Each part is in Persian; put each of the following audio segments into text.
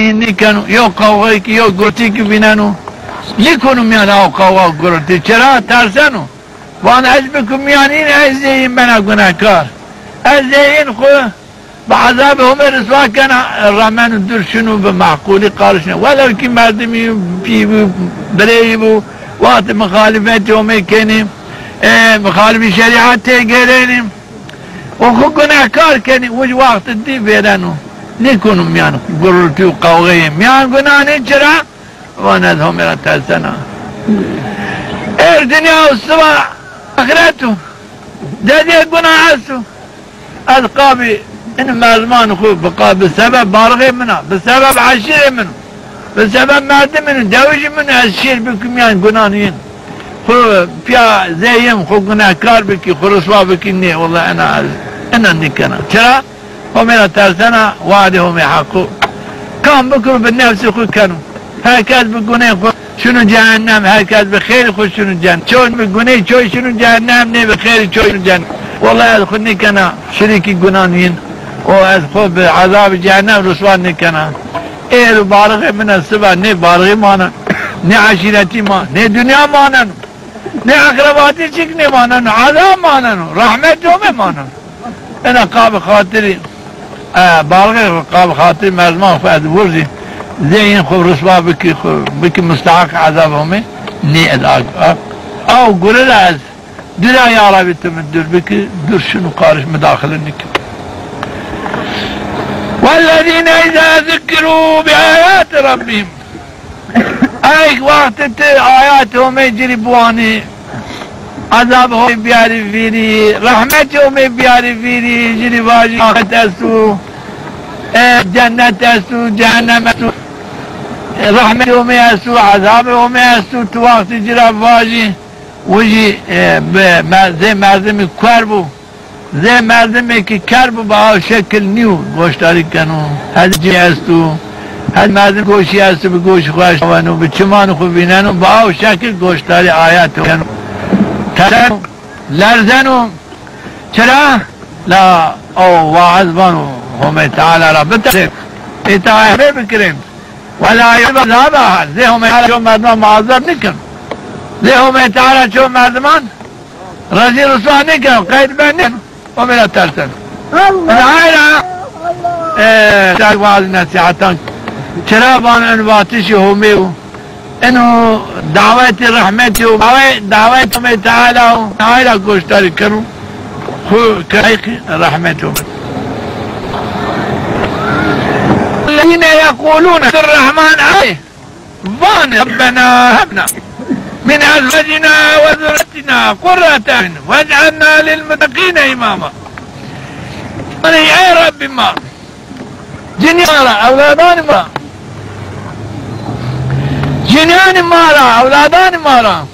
نیکنو یا قوغایی که یا گرتی که بیننو لیکنو میان او قوغا گرتی چرا ترسنو وان از بکن میان این از این بنا گناهکار از این خو به عذاب همه رسوا کنه رحمن درشنو به معقولی قارشنه ولو که مردمی پی بو بری بو وقت مخالفت همه کنیم مخالف شریعت تگرینیم و خو گناهکار کنیم وش وقت دی بیرنو نیکنو میان گرتی و قوغی میان گناه نی چرا وان از همه را ترسنه دنیا و سوا آخرتو دادی گناه هستو از قابی این مردمان خوب بقى بسبب بارغي منها بسبب عشيرة منه بسبب مادة منه دوجي منه هالشير بكم يعني قنانين خو فيها زيهم خو قناكار بكي خو رسوا بكي ني والله انا نكنا ترى هم الى ترسنا وعدهم يحقوا كان بكروا بالنفس خو كانوا هكذا بقوني خو شنو جهنم هكذا بخير خو شنو جهنم شون بقوني شوي شنو جهنم ني بخير شوي شنو جهنم والله ادخلني كنا شريكي قنانين وأز خود عذاب جهنم رسوان نکنه ایل بارغی من السبا نه بارغی مانن نه عشیرتی مانن نه دنیا مانن نه اقرباتی چکنی مانن عذاب مانن رحمت دومه مانن اینا قاب خاطری بارغی قاب خاطری مرزمان خود ورزی زین خود رسوا بکی مستحق عذاب همه نه ادعاق او گرل از دنیا یارا بیتم در بکی درشن قارش مداخل نکن والذين إذا ذكروا بآيات ربهم أي وقت آياتهم يجري بواني عذابهم بياري فيني رحمتهم بياري فيني يجري واجي آخت أسو جنة أسو جهنم أسو رحمتهم أسو عذابهم أسو توقت يجري واجي وجي زي مردم كربو زي مردمي که کرب با شکل نیو گوشتاری کنو هد جی هستو هد مردم گوشی هستو به گوش خواهش وانو به چمان خوب بیننو با شکل گوشتاری آیاتو کنو ترنو لرزنو چرا؟ لا او واعظ بانو همه تعالی را بترک اتعاهبه بکرم ولا یعب عذاب احد زي همه تعالی چون مردمان معذب نکن زي همه تعالی چون مردمان رضی رسوا نکن قید بند نکن ومن الترسل العائلة تعالى نصيحتان شرابان انواتشي هميو انو دعوات رحمتي ودعوات همي تعالى عائلة قوشتاري كانوا كايق رحمتهم الذين يقولون الرحمن عليه فان ربنا هبنا من أزواجنا وذريتنا قرة أعين واجعلنا للمتقين إماما يا رب ما جنيان أولادان ما جنيان مارا أولادان مارا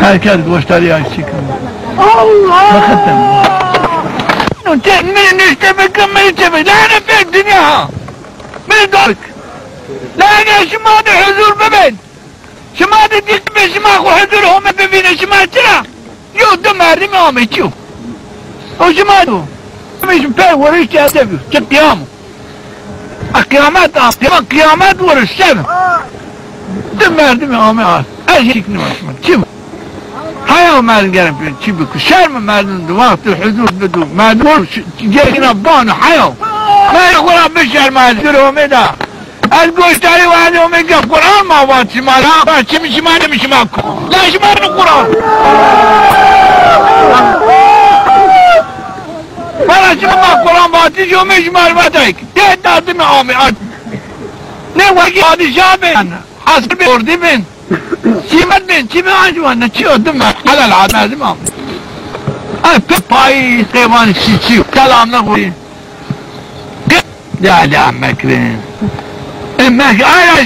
هركز گوشتاری عکسی کنم بختم من نشتبك من نشتبك لا أنا في الدنيا من دارك لا أنا شما ده حضور ببين شما ده ديك بشما خو حضور هم ببين شما ترى يو دو مردم هم يشوف او شما دو مش مفاي ورش تهدفه كقيامه القيامات قيامات ورش شبه دو مردم هم عارف اي شيء كنوا شما شوف حياة مردم قرم فيه شي بكو شرم مردم دو وقت الحضور بدو مردم جاينا بانو حياة ما يقول بشر مردم هم ده الگوشتاری وعده میگه قرآن ما واد شما لا چی میشه ما نمیشه ما لا شما رو قرآن برای شما ما قرآن باتی جو میشه ما رو بدهی ده دادم آمی نه وگی پادشاه بین حسن بردی بین سیمت بین چی بیان شما نه چی ادم حلال عاد نزیم آمی پای قیوان چی سلام نخوری ده مکرین انا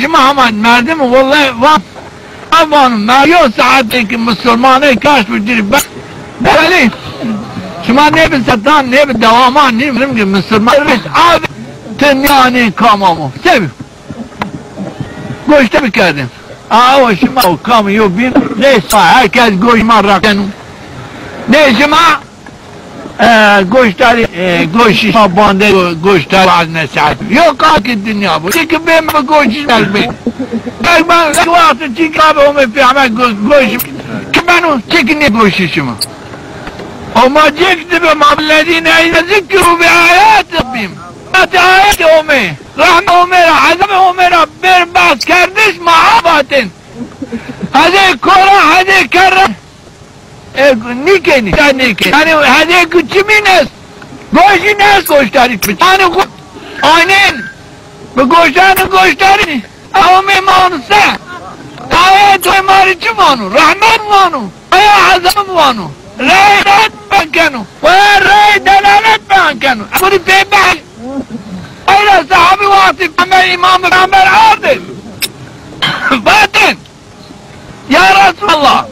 شما همان مردم والله افغان مریو ساعتی که مسلمانه کاش بجیری بلی شما نه به صدام نه به دوامان نه به مسلمان رشت آب تنیانی کامامو سبی گوشته بکردیم آه شما کام یو بین لیسا هرکس گوش ما رکنو نه شما گوشتاری گوشی ما بانده گوشتاری از نسیحت یا قاک دنیا بود چی که بیم به گوشی نلبی من وقت چی که همه پیامه گوشی که منو چی که نی گوشی شما وما جكت بما الذين إذا ذكروا بآيات ربهم آيات أمي رحمة أمي عذاب أمي ربير باس كردش معابات هذه كورة هذه كرة نيكي يعني هذه كتشمي ناس گوشی ناس گوشتاری بچانه خود آنین به گوشتاری اومی مانسه آیه توی ماری چی مانو رحمت مانو آیا عذاب مانو رای داد بکنو و رای دلالت بکنو اگری پی بحل ایلا صحابی وقتی امام پیامبر عادل باطن یا رسول الله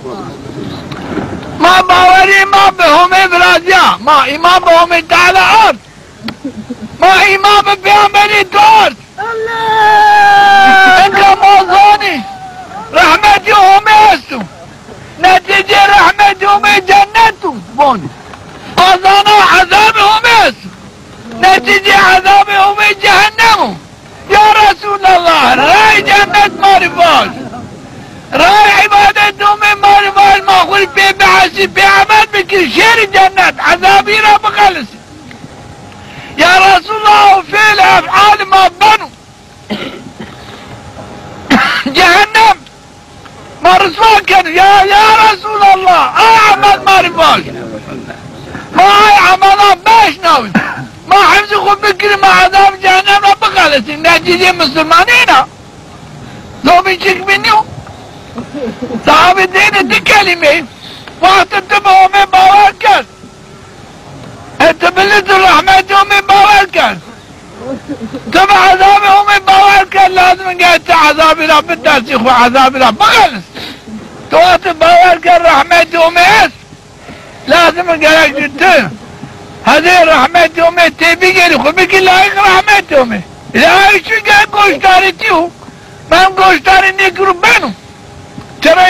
ما باوری امام به همه برازیا ما امام به همه تعالی عرض ما امام پیامبری دارد انکا موضوعی رحمتی همه هستو نتیجه رحمتی همه جنتو بون آزانا عذاب همه هستو نتیجه عذاب همه جهنمو یا رسول الله رای جنت ماری باش رای عبادت همه ماری باش ما خوری پی بحثی پی عمل بکر شیر جنت عذابی را بخلصی یا رسول الله فعل افعال ما بنو جهنم ما رسوا کنو یا رسول الله عمل ماری باش ما عملا باش نوید ما حفظ خود بکری ما عذاب جهنم را بخلصی نتیجه مسلمانینا زوبی چک بینیو صحابه دین دی کلمه وقت تو به همه باور کرد اتبلت الرحمت همه باور کرد تو به عذاب همه باور کرد لازم گه تا عذابی را بترسی خو عذابی را بخلص تو وقت باور کرد رحمت همه است لازم گه تو هذه رحمت همه تی بگیری خو بگی لایق رحمت همه لایق چون گه گوشتاری تیو من گوشتاری نکرو بنو چرا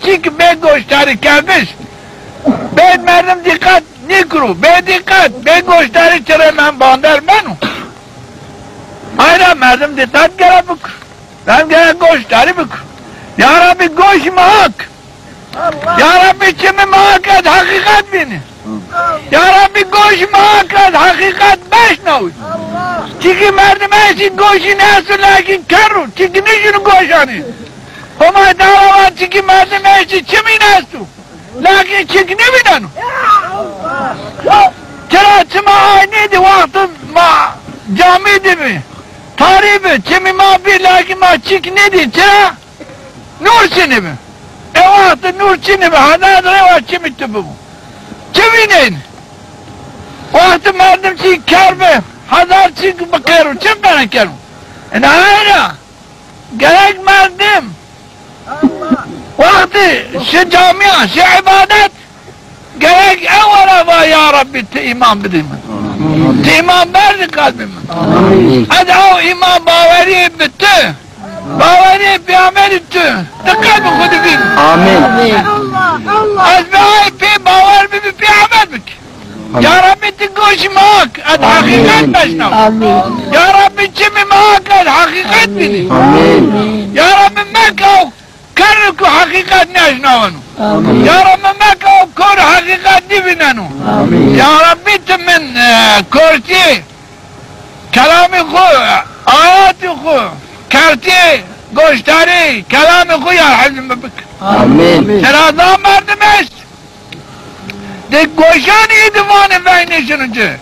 چی که به گوشتاری کردش به مردم دقت نکرو به دقت به گوشتاری چرا من باندر بنو آینا مردم دقت گره بکر من گره گوشتاری بکر یا ربی گوش محاک یا ربی چمی محاک از حقیقت بینه یا ربی گوش محاک از حقیقت بشنوید چی که مردم ایسی گوشی نهستو لیکن کرو چی که نشونو گوشانی همه دعوات چی که مردم ایسی چمی نهستو لیکن چی که نبیننو چرا چما آینی دی وقت ما جامعی دی تاریبه چمی ما بی لیکن ما چی که ندی چرا نور چی نبی ای وقت نور چی نبی حداد روا چمی تو ببو چی بینین وقت مردم چی کر به هزار چی بکرو چی برن کرو این آینا گرک مردم وقتی شه جامعه شه عبادت گرک اولا با یا ربی تی ایمان بدیم تی ایمان برد قلب من ادعو ایمان باوری بته باوری پیامبر تو قلب خود بیم آمین از بهای پی باور بی پیامبر بکی یا ربی تی گوش ماک از حقیقت بشنو یا ربی چمی ماک از حقیقت بینی یا ربی مکو کرکو حقیقت نشنوانو یا رب مکو کور حقیقت نبیننو یا ربی تو من کورتی کلامی خو آیاتی خو کرتی گوشتاری کلام خو یا حلم بک چرا دا مردم است ده گوشانی ایدوان بینشونو چه